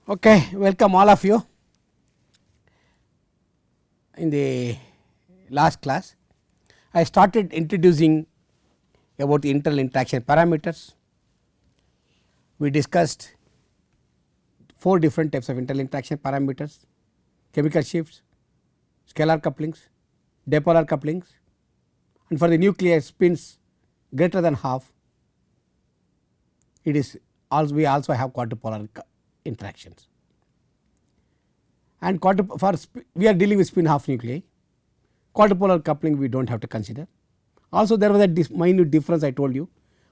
Okay, welcome all of you. In the last class, I started introducing about the internal interaction parameters. We discussed 4 different types of internal interaction parameters: chemical shifts, scalar couplings, dipolar couplings, and for the nuclear spins greater than half, it is also we also have quadrupolar interactions. And we are dealing with spin half nuclei. Quadrupolar coupling we do not have to consider. Also there was a minute difference I told you.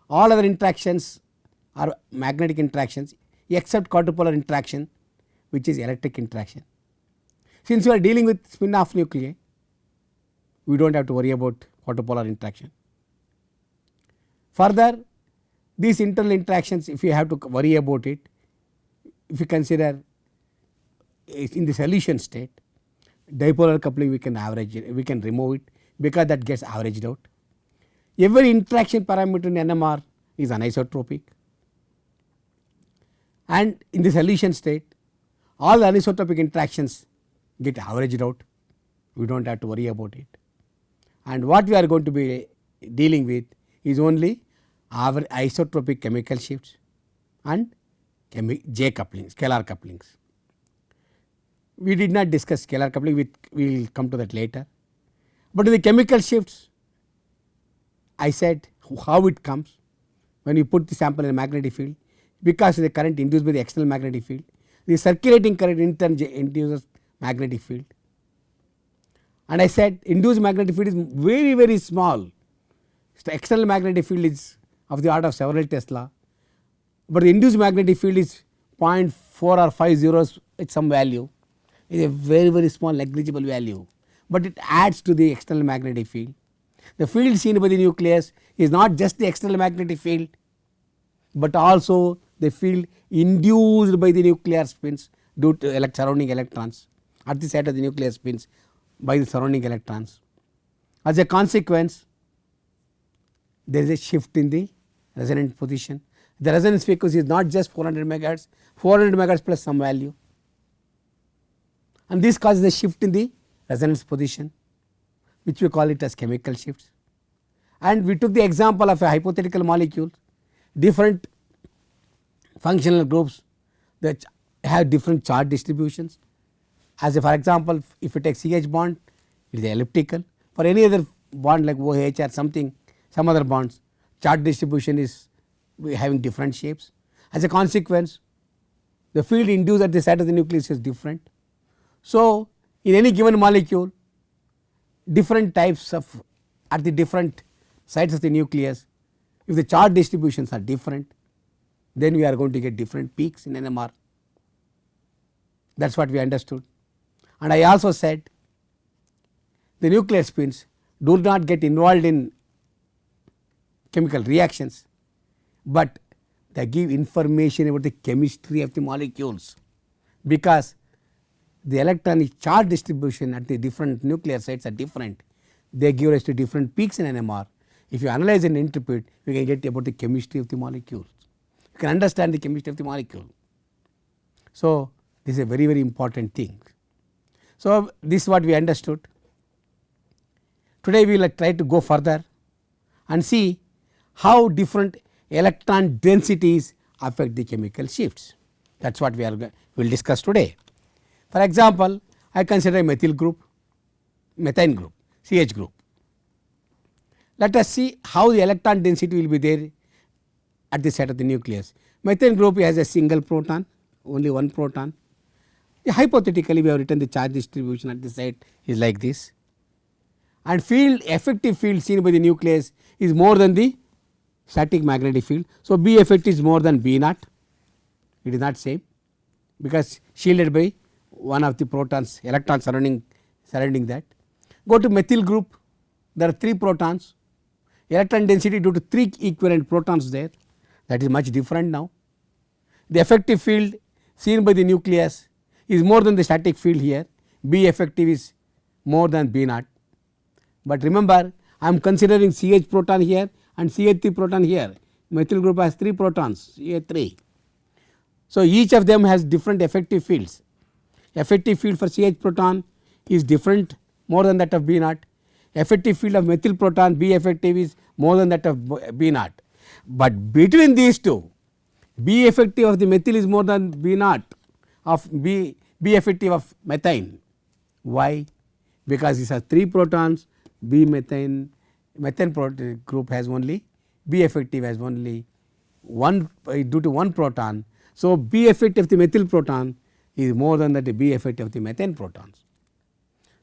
All other interactions are magnetic interactions except quadrupolar interaction, which is electric interaction. Since we are dealing with spin half nuclei, we do not have to worry about quadrupolar interaction. Further, these internal interactions, if you have to worry about it, if you consider in the solution state, dipolar coupling we can average it, we can remove it because that gets averaged out. Every interaction parameter in NMR is anisotropic, and in the solution state all the anisotropic interactions get averaged out, we do not have to worry about it. And what we are going to be dealing with is only our isotropic chemical shifts and J couplings, scalar couplings. We did not discuss scalar coupling, we will come to that later. But in the chemical shifts, I said how it comes when you put the sample in a magnetic field, because of the current induced by the external magnetic field, the circulating current in turn induces magnetic field. And I said induced magnetic field is very small. The external magnetic field is of the order of several Tesla, but the induced magnetic field is 0.4 or 5 zeros at some value. It is a very small negligible value, but it adds to the external magnetic field. The field seen by the nucleus is not just the external magnetic field, but also the field induced by the nuclear spins due to surrounding electrons at the site of the nuclear spins by the surrounding electrons. As a consequence, there is a shift in the resonant position. The resonance frequency is not just 400 megahertz, 400 megahertz plus some value, and this causes a shift in the resonance position, which we call it as chemical shifts. And we took the example of a hypothetical molecule, different functional groups that have different charge distributions. As for example, if you take CH bond, it is elliptical. For any other bond like OH or something, some other bonds, charge distribution is having different shapes. As a consequence, the field induced at the site of the nucleus is different. So in any given molecule, different types of at the different sites of the nucleus, if the charge distributions are different, then we are going to get different peaks in NMR. That is what we understood. And I also said the nuclear spins do not get involved in chemical reactions, but they give information about the chemistry of the molecules, because the electronic charge distribution at the different nuclear sites are different. They give us to different peaks in NMR. If you analyze and interpret, we can get about the chemistry of the molecules. You can understand the chemistry of the molecule. So this is a very important thing. So this is what we understood. Today we will try to go further and see how different electron densities affect the chemical shifts. That is what we will discuss today. For example, I consider a methyl group, methane group, CH group. Let us see how the electron density will be there at the site of the nucleus. Methane group has a single proton, only one proton. Hypothetically, we have written the charge distribution at the site is like this, and effective field seen by the nucleus is more than the static magnetic field. So B effect is more than B naught, it is not same, because shielded by one of the protons, electrons surrounding that. Go to methyl group, there are 3 protons, electron density due to 3 equivalent protons there, that is much different now. The effective field seen by the nucleus is more than the static field here, B effective is more than B naught. But remember, I am considering CH proton here and CH3 proton here. Methyl group has 3 protons, CH3. So, each of them has different effective fields. Effective field for CH proton is different more than that of B naught. Effective field of methyl proton B effective is more than that of B naught. But between these two, B effective of the methyl is more than B naught of B effective of methane. Why? Because these are 3 protons, B methane group has only B effective has only one due to one proton. So, B effective of the methyl proton is more than the B effective of the methane protons.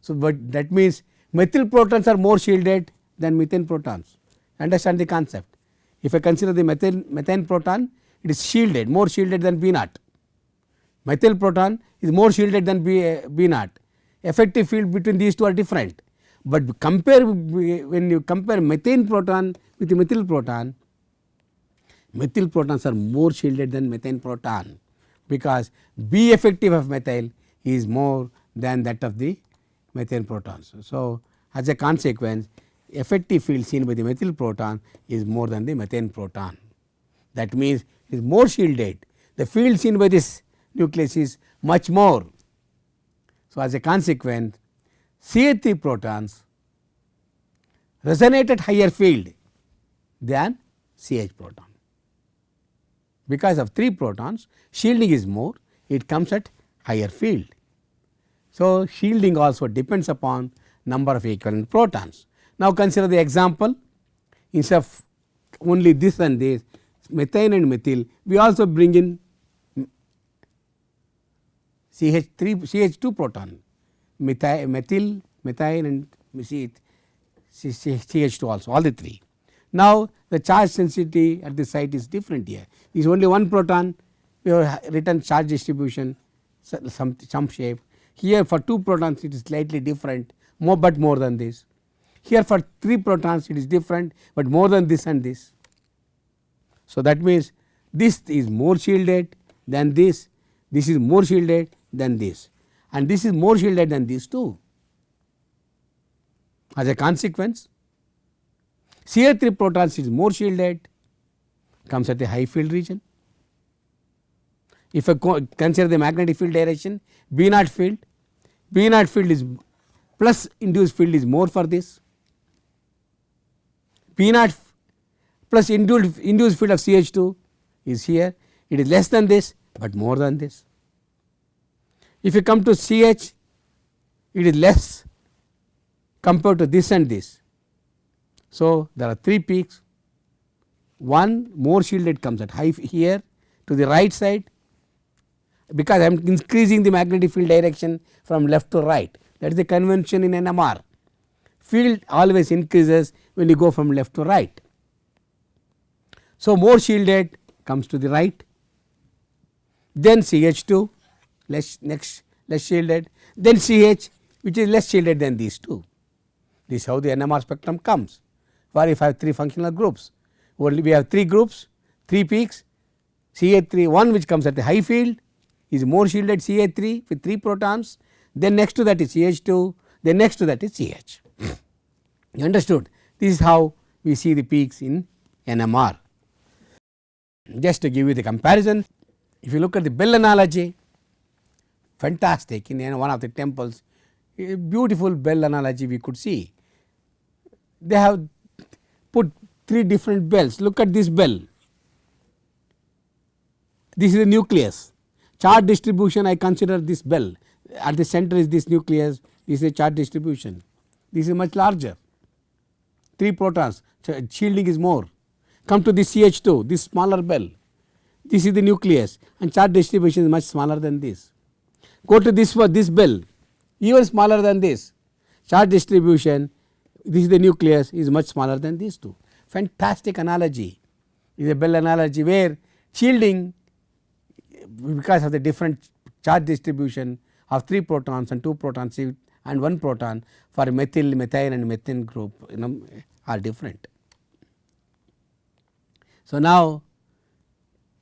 So, but that means methyl protons are more shielded than methane protons. Understand the concept. If I consider the methane proton, it is shielded, more shielded than B naught. Methyl proton is more shielded than B naught. Effective field between these two are different, but compare when you compare methane proton with the methyl protons are more shielded than methane proton, because B effective of methyl is more than that of the methane protons. So, as a consequence, effective field seen by the methyl proton is more than the methane proton. That means, it is more shielded. The field seen by this nucleus is much more. So, as a consequence, CH3 protons resonate at higher field than CH proton. Because of 3 protons, shielding is more, it comes at higher field. So, shielding also depends upon number of equivalent protons. Now, consider the example, instead of only this and this, methane and methyl, we also bring in CH2 proton, methyl, methane and CH2 also, all the 3. Now, the charge sensitivity at the site is different here. This is only one proton, we have written charge distribution some shape. Here for 2 protons it is slightly different, but more than this. Here for 3 protons it is different, but more than this and this. So, that means this is more shielded than this is more shielded than this, and this is more shielded than these two. As a consequence, CH3 protons is more shielded, comes at a high field region. If I consider the magnetic field direction, B naught field is plus induced field is more for this. B naught plus induced field of CH2 is here, it is less than this, but more than this. If you come to CH, it is less compared to this and this. So, there are 3 peaks, one more shielded comes at high here to the right side, because I am increasing the magnetic field direction from left to right, that is the convention in NMR. Field always increases when you go from left to right. So, more shielded comes to the right, then CH2 less shielded, then CH which is less shielded than these two. This is how the NMR spectrum comes. For if I have 3 functional groups, only we have 3 groups, 3 peaks, CH3 one which comes at the high field is more shielded CH3 with 3 protons, then next to that is CH2, then next to that is CH. You understood? This is how we see the peaks in NMR. Just to give you the comparison, if you look at the bell analogy, fantastic, in one of the temples, a beautiful bell analogy we could see. They have put 3 different bells. Look at this bell, this is the nucleus. Charge distribution, I consider this bell, at the center is this nucleus, this is a charge distribution, this is much larger, 3 protons, shielding is more. Come to this CH2, this smaller bell, this is the nucleus and charge distribution is much smaller than this. Go to this bell, even smaller than this, charge distribution, this is the nucleus, is much smaller than these two. Fantastic analogy is a bell analogy, where shielding, because of the different charge distribution of 3 protons and 2 protons and 1 proton for methyl, methane and methane group are different. So, now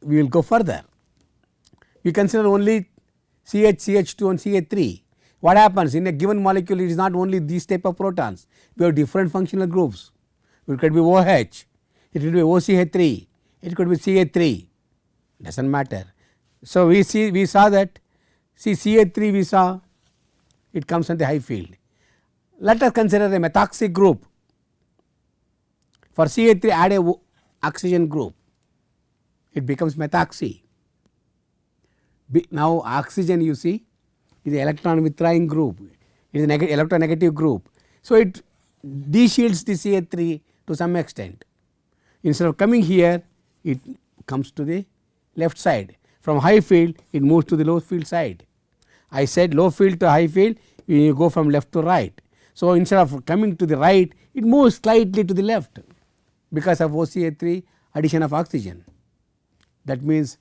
we will go further. We consider only CH, CH2 and CH3. What happens in a given molecule? It is not only these type of protons, we have different functional groups. It could be OH, it could be OCH3, it could be CH3, does not matter. So, we saw that CH3 we saw it comes on the high field. Let us consider a methoxy group. For CH3 add a oxygen group, it becomes methoxy. Now oxygen you see is an electron withdrawing group, it is an electronegative group. So, it de-shields the CH3 to some extent. Instead of coming here, it comes to the left side. From high field it moves to the low field side. I said low field to high field, you go from left to right. So, instead of coming to the right, it moves slightly to the left because of OCH3 addition of oxygen. That means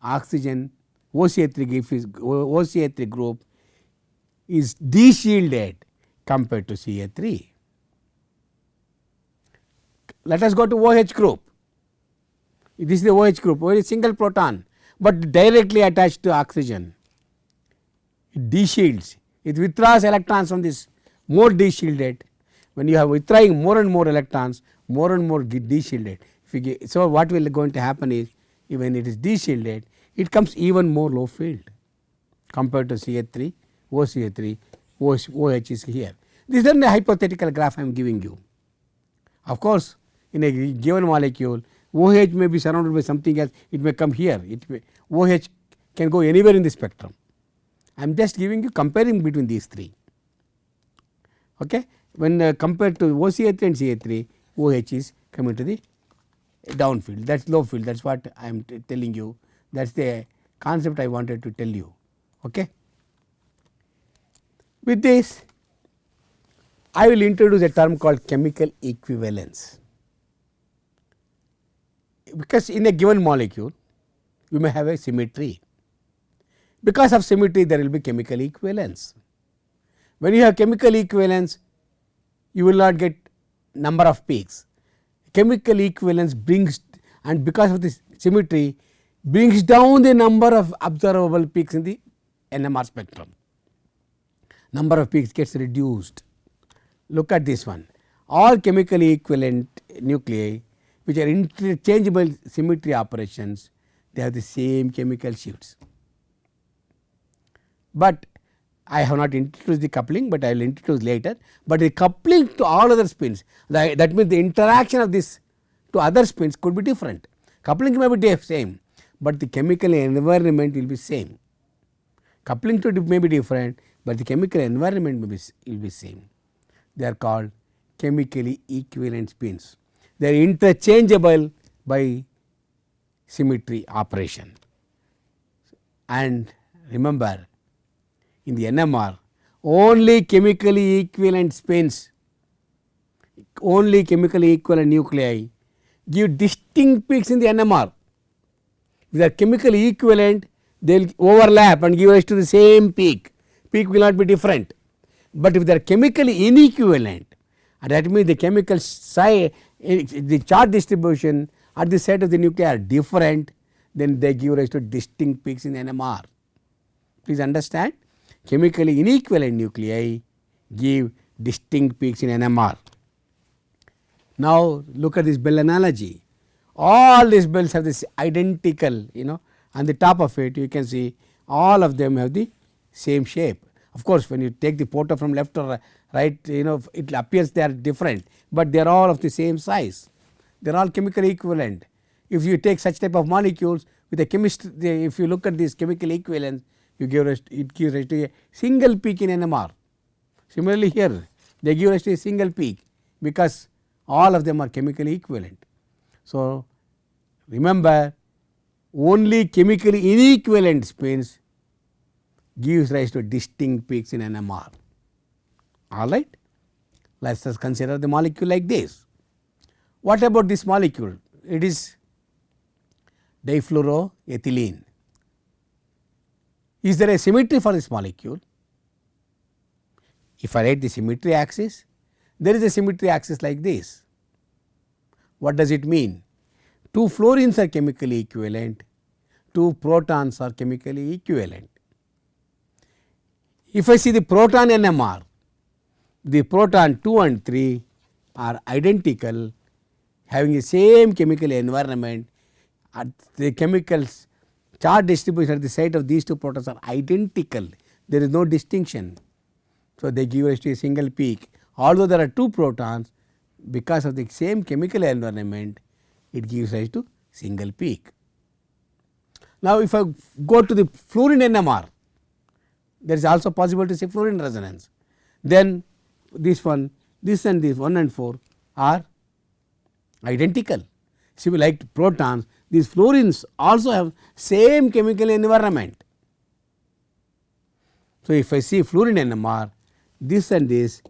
oxygen OCH3 group is de-shielded compared to CH3. Let us go to OH group. This is the OH group, only single proton, but directly attached to oxygen. It de-shields, it withdraws electrons from this, more de-shielded. When you are withdrawing more and more electrons, more and more de-shielded. So, what will going to happen is, when it is de-shielded, it comes even more low field compared to CH3, OCH3, OH is here. This is a hypothetical graph I am giving you. Of course, in a given molecule, OH may be surrounded by something else, it may come here, OH can go anywhere in the spectrum. I am just giving you comparing between these three. Okay. When compared to OCH3 and CH3, OH is coming to the downfield, that is low field, that is what I am telling you, that is the concept I wanted to tell you. Okay. With this, I will introduce a term called chemical equivalence, because in a given molecule you may have a symmetry. Because of symmetry there will be chemical equivalence. When you have chemical equivalence, you will not get number of peaks. Chemical equivalence brings, and because of this symmetry, brings down the number of observable peaks in the NMR spectrum. Number of peaks gets reduced. Look at this one, all chemically equivalent nuclei which are interchangeable symmetry operations, they have the same chemical shifts. But I have not introduced the coupling, but I will introduce later. But the coupling to all other spins, that means the interaction of this to other spins could be different. Coupling may be same, but the chemical environment will be same. Coupling to may be different, but the chemical environment will be same. They are called chemically equivalent spins. They are interchangeable by symmetry operation. And remember, in the NMR, only chemically equivalent spins, only chemically equivalent nuclei give distinct peaks in the NMR. If they are chemically equivalent, they will overlap and give rise to the same peak. Peak will not be different. But if they are chemically inequivalent, that means the chemical side, the charge distribution at the site of the nuclei are different, then they give rise to distinct peaks in NMR. Please understand, chemically inequivalent nuclei give distinct peaks in NMR. Now, look at this bell analogy. All these bells have this identical, on the top of it you can see all of them have the same shape. Of course, when you take the photo from left or right, it appears they are different, but they are all of the same size. They are all chemically equivalent. If you take such type of molecules with a chemistry, if you look at this chemical equivalence, it gives rise to a single peak in NMR. Similarly, here they give rise to a single peak because all of them are chemically equivalent. So, remember, only chemically inequivalent spins gives rise to distinct peaks in NMR. All right. Let us consider the molecule like this. What about this molecule? It is difluoroethylene. Is there a symmetry for this molecule? If I write the symmetry axis, there is a symmetry axis like this. What does it mean? Two fluorines are chemically equivalent, two protons are chemically equivalent. If I see the proton NMR, the proton 2 and 3 are identical, having the same chemical environment, the chemical charge distribution at the site of these two protons are identical. There is no distinction. So, they give rise to a single peak. Although there are two protons, because of the same chemical environment, it gives rise to single peak. Now, if I go to the fluorine NMR, there is also possible to see fluorine resonance. Then this one, this and this 1 and 4 are identical. See, like protons, these fluorines also have same chemical environment. So, if I see fluorine NMR, this and this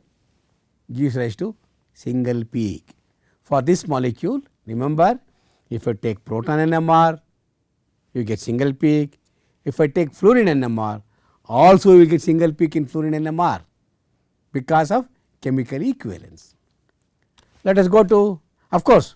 gives rise to single peak. For this molecule, remember, if I take proton NMR, you get single peak. If I take fluorine NMR, also you will get single peak in fluorine NMR because of chemical equivalence. Let us go to, of course,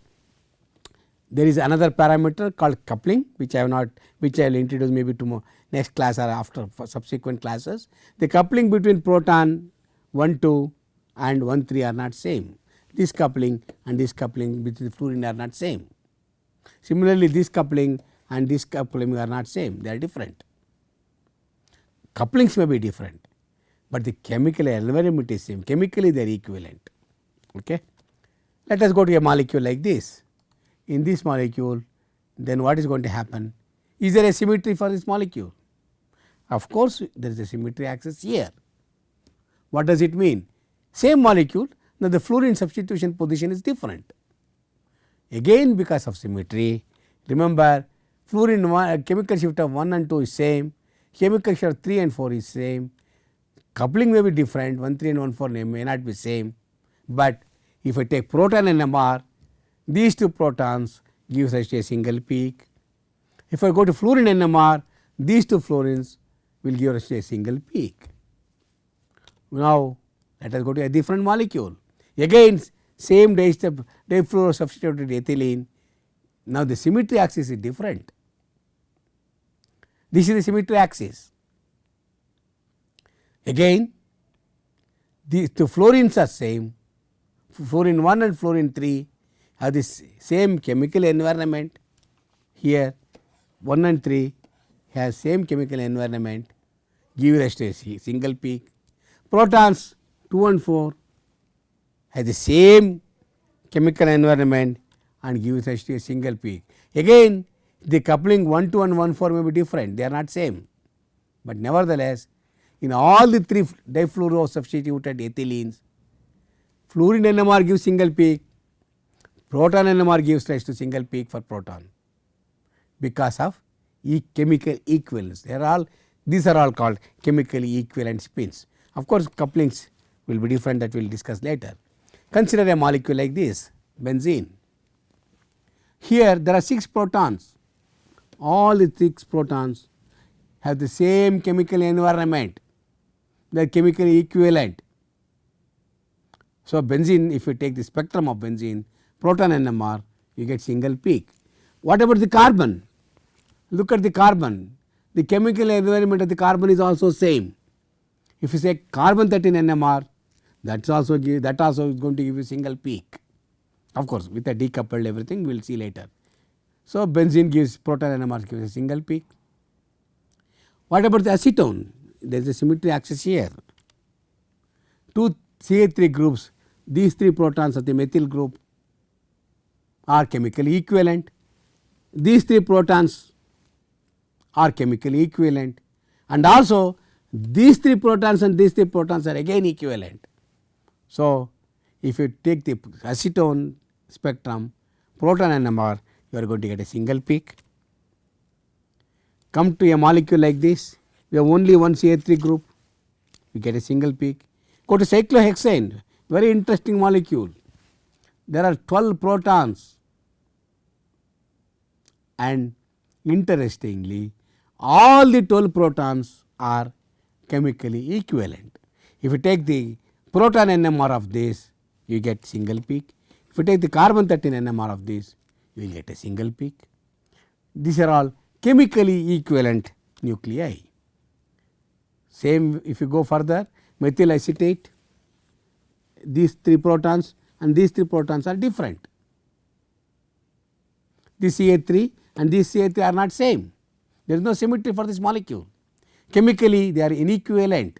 there is another parameter called coupling, which I will introduce maybe tomorrow next class or after subsequent classes. The coupling between proton 1 2 and 1 3 are not same. This coupling and this coupling between the fluorine are not same. Similarly, this coupling and this coupling are not same, they are different. Couplings may be different, but the chemical environment is same, chemically they are equivalent. Okay. Let us go to a molecule like this. In this molecule, then what is going to happen? Is there a symmetry for this molecule? Of course, there is a symmetry axis here. What does it mean? Same molecule, now the fluorine substitution position is different. Again, because of symmetry, remember fluorine chemical shift of 1 and 2 is same, chemical shift of 3 and 4 is same, coupling may be different, 1 3 and 1 4 may not be same, but if I take proton NMR, these two protons gives us a single peak. If I go to fluorine NMR, these two fluorines will give us a single peak. Now, let us go to a different molecule. Again, same difluorosubstituted ethylene. Now, the symmetry axis is different. This is the symmetry axis. Again, these two fluorines are same. Fluorine 1 and fluorine 3 have the same chemical environment. Here 1 and 3 has same chemical environment, give rise to a single peak. Protons 2 and 4 has the same chemical environment and gives rise to a single peak. Again, the coupling 1 2 and 1 4 may be different, they are not same, but nevertheless in all the three difluorosubstituted ethylenes, fluorine NMR gives single peak, proton NMR gives rise to single peak for proton because of chemical equivalence. These are all called chemically equivalent spins. Of course, couplings will be different, that we will discuss later. Consider a molecule like this, benzene. Here there are 6 protons, all the 6 protons have the same chemical environment, they are chemically equivalent. So, benzene, if you take the spectrum of benzene, proton NMR, you get single peak. What about the carbon? Look at the carbon, the chemical environment of the carbon is also same. If you say carbon 13 NMR, that also is going to give you single peak. Of course, with a decoupled everything we will see later. So, benzene gives proton NMR gives a single peak. What about the acetone? There is a symmetry axis here. 2 CH3 groups, these 3 protons of the methyl group are chemically equivalent. These 3 protons are chemically equivalent, and also these 3 protons and these 3 protons are again equivalent. So, if you take the acetone spectrum, proton NMR, you are going to get a single peak. Come to a molecule like this, we have only one CH3 group, we get a single peak. Go to cyclohexane, very interesting molecule. There are 12 protons, and interestingly, all the 12 protons are chemically equivalent. If you take the proton NMR of this, you get single peak. If you take the carbon 13 NMR of this, you will get a single peak. These are all chemically equivalent nuclei. Same if you go further, methyl acetate, these 3 protons and these 3 protons are different. This CH3 and this CH3 are not same, There is no symmetry for this molecule. Chemically they are inequivalent.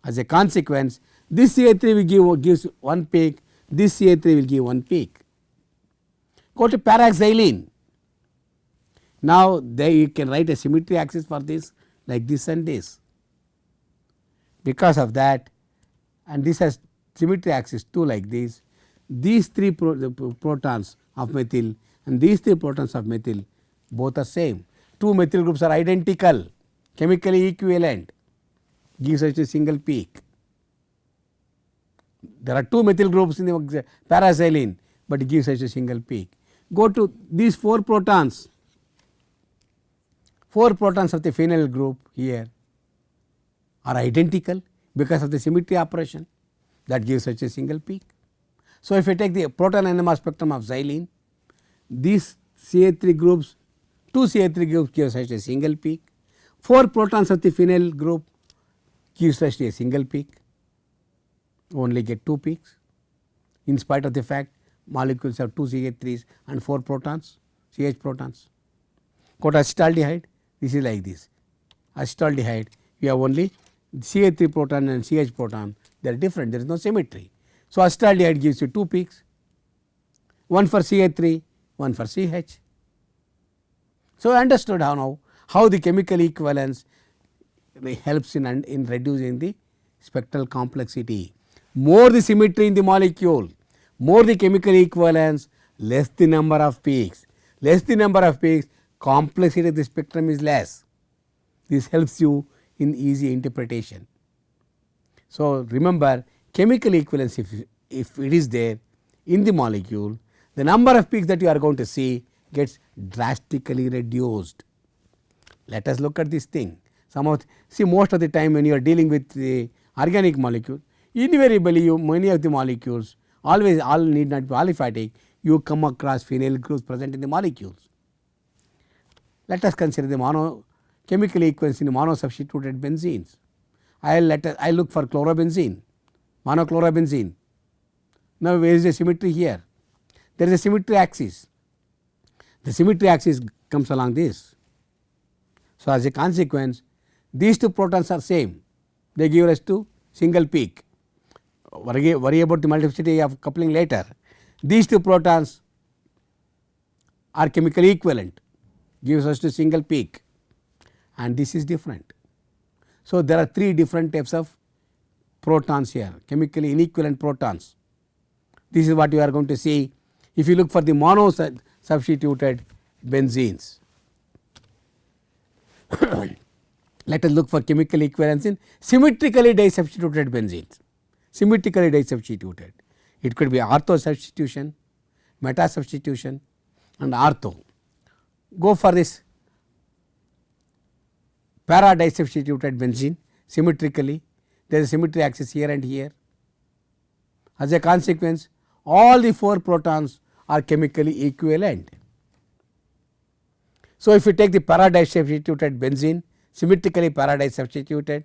As a consequence, this CH3 will gives one peak, this CH3 will give one peak. Go to paraxylene. Now there you can write a symmetry axis for this like this and this. Because of that, and this has symmetry axis 2 like this, these 3 protons of methyl and these 3 protons of methyl both are same. 2 methyl groups are identical, chemically equivalent, gives us a single peak. There are 2 methyl groups in the paraxylene, but it gives us a single peak. Go to these 4 protons. 4 protons of the phenyl group here are identical because of the symmetry operation, that gives such a single peak. So, if I take the proton NMR spectrum of xylene, these CH3 groups, 2 CH3 groups give such a single peak, 4 protons of the phenyl group gives such a single peak, only get 2 peaks in spite of the fact molecules have 2 CH3s and 4 protons, CH protons. Go to acetaldehyde, this is like this. Acetaldehyde, we have only CH3 proton and CH proton, they are different, there is no symmetry. So, acetaldehyde gives you 2 peaks, one for CH3, one for CH. So, I understood how the chemical equivalence helps in reducing the spectral complexity. More the symmetry in the molecule, more the chemical equivalence, less the number of peaks. Less the number of peaks, complexity of the spectrum is less. This helps you in easy interpretation. So, remember chemical equivalence, if it is there in the molecule, the number of peaks that you are going to see gets drastically reduced. Let us look at this thing. See, most of the time when you are dealing with the organic molecule, invariably many of the molecules all need not be aliphatic, you come across phenyl groups present in the molecules. Let us consider the chemical equivalence in the monosubstituted benzenes. I look for chlorobenzene, monochlorobenzene. Now, where is the symmetry here? There is a symmetry axis. The symmetry axis comes along this. So, as a consequence, these 2 protons are same, they give us to single peak. Worry about the multiplicity of coupling later. These 2 protons are chemically equivalent, gives us to single peak, and this is different. So, there are 3 different types of protons here, chemically inequivalent protons. This is what you are going to see if you look for the monosubstituted benzenes. Let us look for chemical equivalence in symmetrically disubstituted benzenes. Symmetrically disubstituted, it could be ortho substitution, meta substitution and ortho. Go for this para disubstituted benzene symmetrically, there is a symmetry axis here and here. As a consequence, all the 4 protons are chemically equivalent. So, if you take the para disubstituted benzene, symmetrically para disubstituted,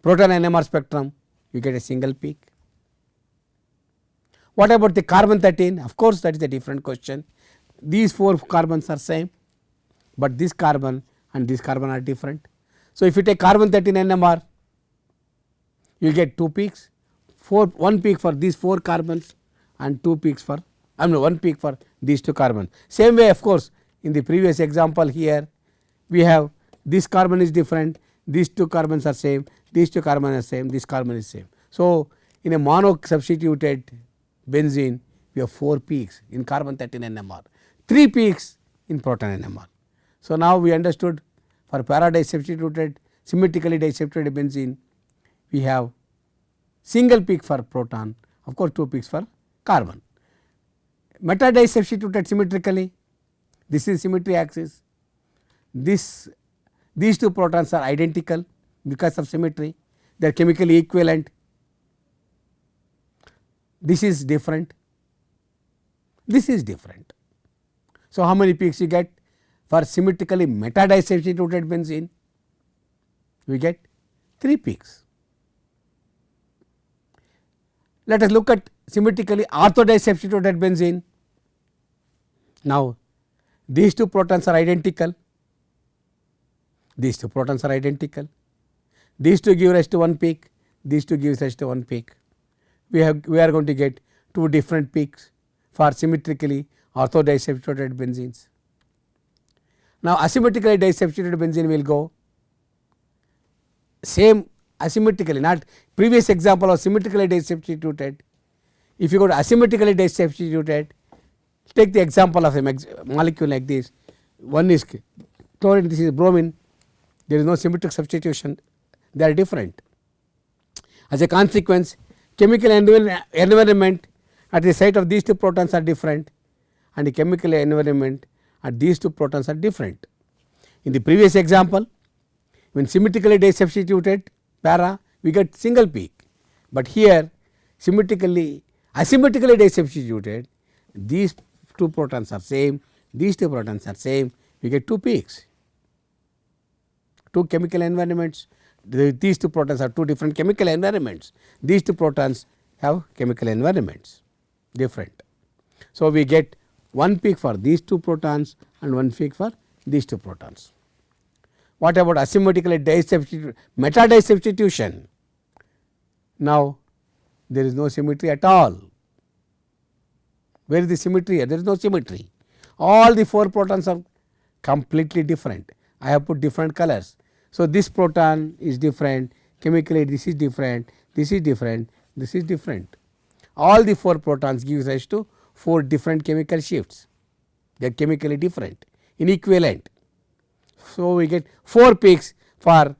proton NMR spectrum, you get a single peak. What about the carbon 13? Of course, that is a different question. These 4 carbons are same, but this carbon and this carbon are different. So, if you take carbon 13 NMR, you get 2 peaks, 1 peak for these 4 carbons and 2 peaks for 1 peak for these 2 carbons. Same way, of course, in the previous example here we have this carbon is different, these 2 carbons are same, these 2 carbons are same, this carbon is same. So, in a mono substituted benzene we have 4 peaks in carbon 13 NMR, 3 peaks in proton NMR. So, now we understood for para disubstituted symmetrically disubstituted benzene we have single peak for proton, of course 2 peaks for carbon. Meta disubstituted symmetrically, this is symmetry axis, these 2 protons are identical because of symmetry, they are chemically equivalent, this is different, this is different. So, how many peaks you get for symmetrically meta disubstituted benzene? We get 3 peaks. Let us look at symmetrically ortho disubstituted benzene. Now, these 2 protons are identical, these two protons are identical, these two give rise to one peak, these two gives rise to one peak. We are going to get two different peaks for symmetrically ortho disubstituted benzenes. Now asymmetrically disubstituted benzene will go same asymmetrically, not previous example of symmetrically disubstituted. If you go to asymmetrically disubstituted, take the example of a molecule like this, one is chlorine, this is bromine, there is no symmetric substitution, they are different. As a consequence, chemical environment at the site of these two protons are different and the chemical environment at these two protons are different. In the previous example, when symmetrically disubstituted para, we get single peak, but here asymmetrically disubstituted, these two protons are same, these two protons are same, we get two peaks, two chemical environments. These two protons are two different chemical environments, these two protons have chemical environments different. So, we get one peak for these two protons and one peak for these two protons. What about asymmetrically disubstituted meta disubstitution? Now, there is no symmetry at all. Where is the symmetry here? There is no symmetry. All the four protons are completely different. I have put different colors. So, this proton is different, chemically this is different, this is different, this is different. All the four protons gives rise to four different chemical shifts, they are chemically different, inequivalent. So, we get 4 peaks for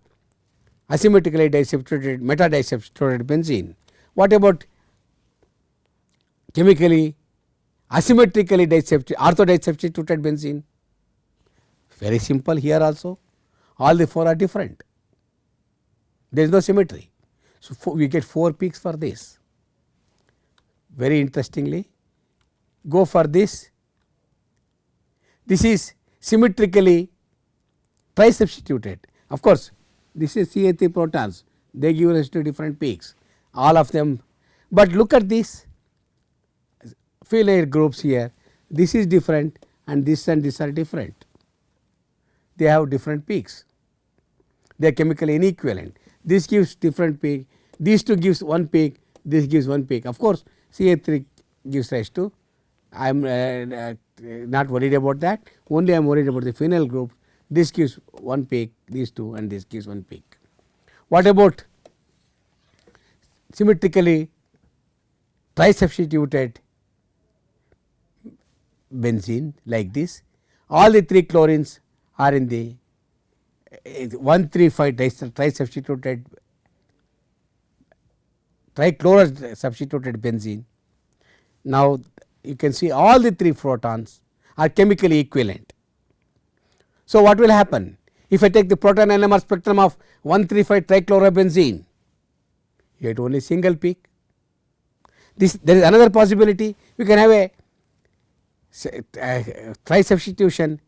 asymmetrically disubstituted meta disubstituted benzene. What about chemically asymmetrically ortho disubstituted benzene? Very simple here also, all the 4 are different, there is no symmetry. So, we get 4 peaks for this. Very interestingly, go for this, this is symmetrically trisubstituted. Of course, this is Ca3 protons, they give rise to different peaks, all of them, but look at this phenol groups here, this is different and this are different, they have different peaks, they are chemically inequivalent. This gives different peak, these two gives one peak, this gives one peak. Of course, Ca3 gives rise to, I am not worried about that, only I am worried about the phenyl group. This gives one peak, these two, and this gives one peak. What about symmetrically trisubstituted benzene like this? All the 3 chlorines are in the 1,3,5 trisubstituted trichlorosubstituted benzene. Now, you can see all the 3 protons are chemically equivalent. So, what will happen if I take the proton NMR spectrum of 1,3,5 trichlorobenzene? You get only single peak. There is another possibility, we can have a trisubstitution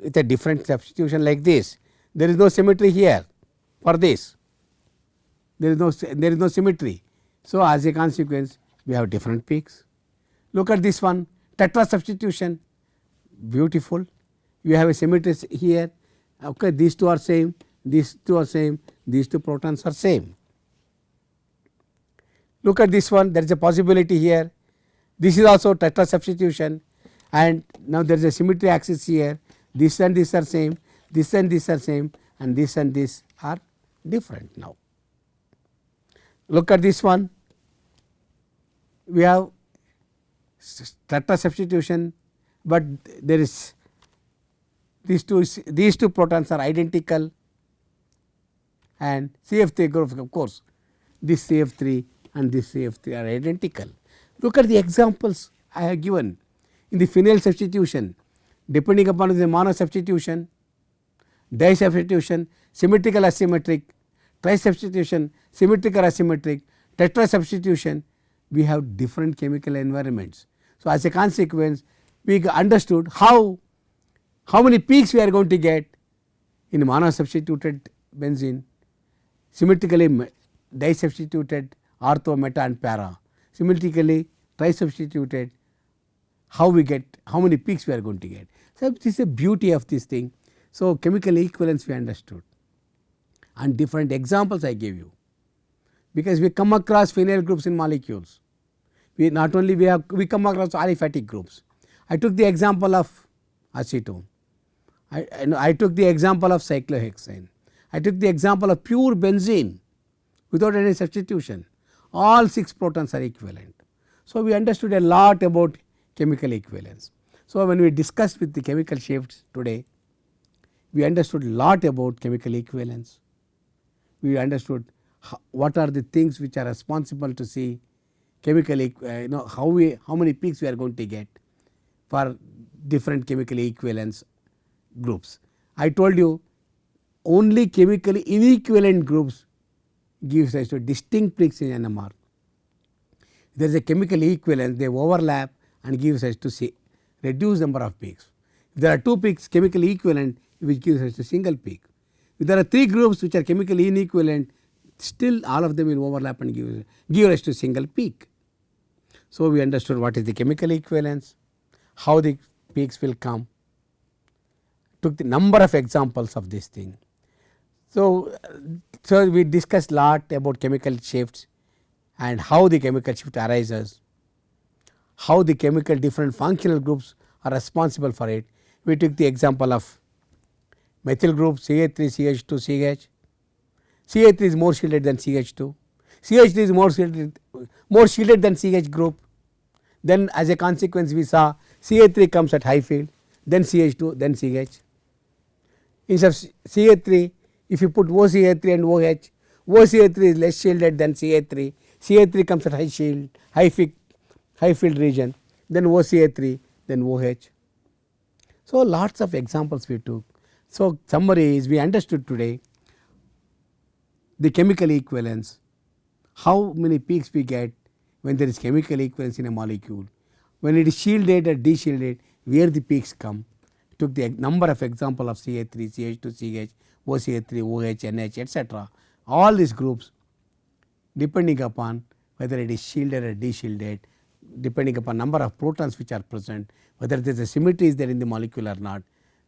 with a different substitution like this. There is no symmetry here for this, there is no symmetry. So, as a consequence, we have different peaks. Look at this one, tetrasubstitution, beautiful. You have a symmetry here, okay, these two are same, these two are same, these two protons are same. Look at this one, there is a possibility here, this is also tetrasubstitution, and now there is a symmetry axis here, this and this are same, this and this are same, and this are different now. Look at this one, we have tetrasubstitution, but there is these two protons are identical, and CF3 group, of course, this CF3 and this CF3 are identical. Look at the examples I have given in the phenyl substitution, depending upon the mono substitution, disubstitution, symmetrical asymmetric, trisubstitution, symmetrical asymmetric, tetrasubstitution, we have different chemical environments. So, as a consequence, we understood how many peaks we are going to get in mono substituted benzene, symmetrically disubstituted ortho, meta and para, symmetrically trisubstituted, how many peaks we are going to get. So, this is the beauty of this thing. So, chemical equivalence we understood. and different examples I gave you, because we come across phenyl groups in molecules. We not only we come across aliphatic groups. I took the example of acetone. I took the example of cyclohexane. I took the example of pure benzene without any substitution. All 6 protons are equivalent. So, we understood a lot about chemical equivalence. So, when we discussed with the chemical shifts today, we understood a lot about chemical equivalence. We understood what are the things which are responsible to see chemical how many peaks we are going to get for different chemical equivalence groups. I told you only chemically inequivalent groups gives rise to distinct peaks in NMR. There is a chemical equivalence, they overlap and gives rise to reduced number of peaks. If there are 2 peaks chemically equivalent, which gives rise to single peak. If there are 3 groups which are chemically inequivalent, still all of them will overlap and give rise to single peak. So, we understood what is the chemical equivalence, how the peaks will come, took the number of examples of this thing. So, we discussed lot about chemical shifts and how the chemical shift arises, how the chemical different functional groups are responsible for it. We took the example of methyl group CH3CH2CH. CH3 is more shielded than CH2. CH3 is more shielded than CH group. Then as a consequence we saw CH3 comes at high field, then CH2, then CH. Instead of CH3, if you put OCH3 and OH, OCH3 is less shielded than CH3. CH3 comes at high field region, then OCH3, then OH. So, lots of examples we took. So, summary is we understood today the chemical equivalence, how many peaks we get when there is chemical equivalence in a molecule, when it is shielded or deshielded, where the peaks come. Took the number of example of CH3, CH2, CH, OCH3, OH, NH, etc. All these groups depending upon whether it is shielded or deshielded, depending upon number of protons which are present, whether there is a symmetry is there in the molecule or not,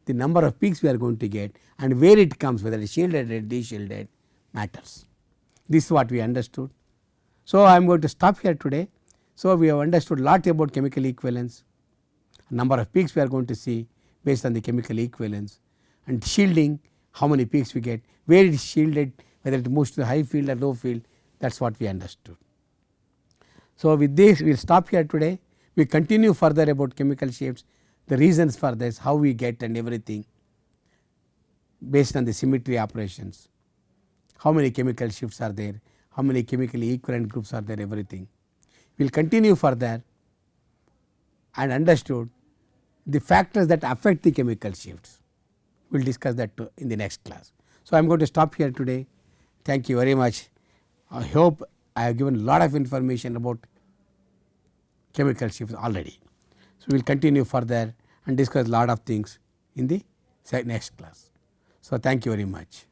the number of peaks we are going to get and where it comes, whether it is shielded or deshielded matters. This is what we understood. So, I am going to stop here today. So, we have understood lot about chemical equivalence, number of peaks we are going to see based on the chemical equivalence, and shielding, how many peaks we get, where it is shielded, whether it moves to the high field or low field, that is what we understood. So, with this we will stop here today. We continue further about chemical shifts, the reasons for this, how we get and everything based on the symmetry operations, how many chemical shifts are there, how many chemically equivalent groups are there, everything. We will continue further and understood the factors that affect the chemical shifts. We will discuss that in the next class. So, I am going to stop here today. Thank you very much. I hope I have given a lot of information about chemical shifts already. So, we will continue further and discuss a lot of things in the next class. So, thank you very much.